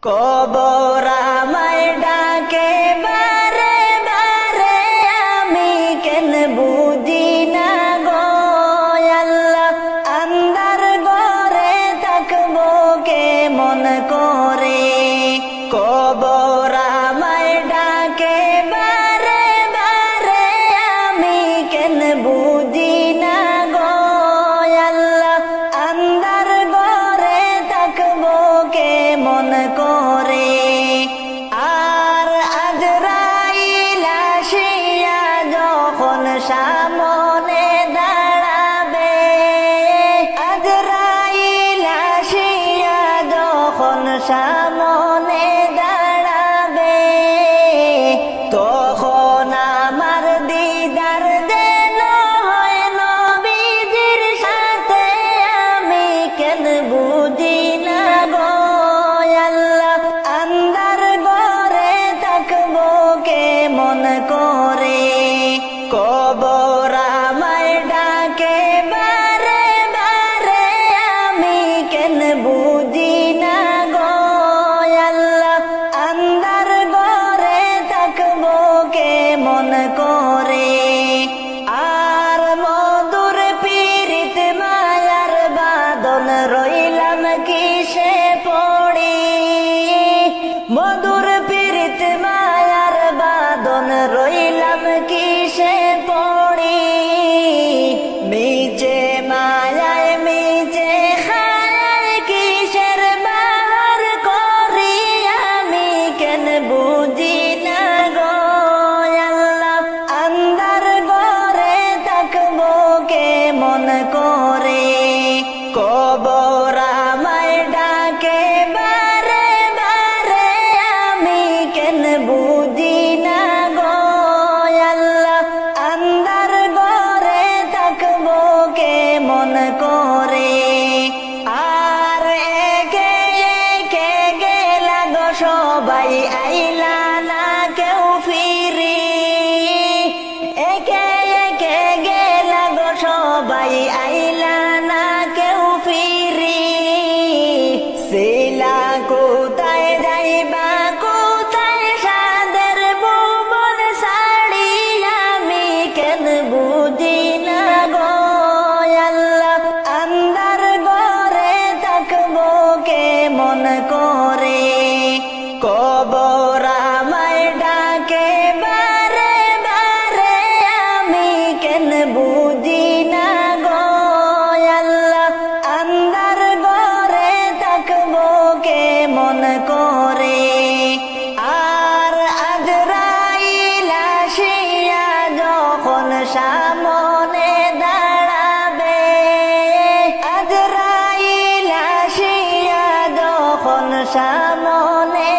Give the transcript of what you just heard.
কবর আমায় ডাকে বারে বারে, আমি কেন বুঝি না গো আল্লাহ। আন্ধার ঘরে থাকবো কেমন করে, কবর আমায় ডাকে বারে বারে, আমি কেন বুঝি না গো আল্লাহ। আন্ধার ঘরে থাকবো কেমন করে, আর আজরাইল আসিয়া যখন সামনে দাঁড়াবে, আজরাইল আসিয়া যখন সামনে দাঁড়াবে, তখন আমার দিদার যেন হয় নবীজির সাথে, আমি কেন বুঝি না গো আল্লাহ। আন্ধার ঘরে থাকবো কেমন করে, কবর আমায় ডাকে বারে বারে, আমি কেন বুঝি না গো আল্লাহ। আন্ধার ঘরে থাকবো কেমন করে, আর মধুর পীড়িত মায়ার বাঁধন রইলাম কিসে পড়ি, মধুর পীড়িত মায়ার বাঁধন রইলাম কিসে পড়ি। মিছে মায়ায় মিছে খায়ায় কিসের বাহার করি, আমি কেন বুঝি না গো আল্লাহ। আন্ধার ঘরে থাকবো কেমন করে, কবর আমায় ডাকে বারে বারে, আমি কেন বুঝি না গো আল্লাহ। আন্ধার ঘরে থাকবো কেমন করে, আর একে একে গেলা গো সবাই, আইলা না কেউ ফিরি, একে একে গেলা গো সবাই, আইলা না কেউ ফিরি। শিলা কোথায় যাইবা কোথায় সাদের ভুবন ছাড়ি, আমি কেন বুঝি না গো আল্লাহ। আন্ধার ঘরে থাকবো কেমন করে, কবর আমায় ডাকে বারে বারে, আমি কেন বুঝি না গো আল্লাহ। আন্ধার ঘরে থাকবো কেমন করে, আর আজরাইল আসিয়া যখন সামনে দাঁড়াবে, আজরাইল আসিয়া যখন সামনে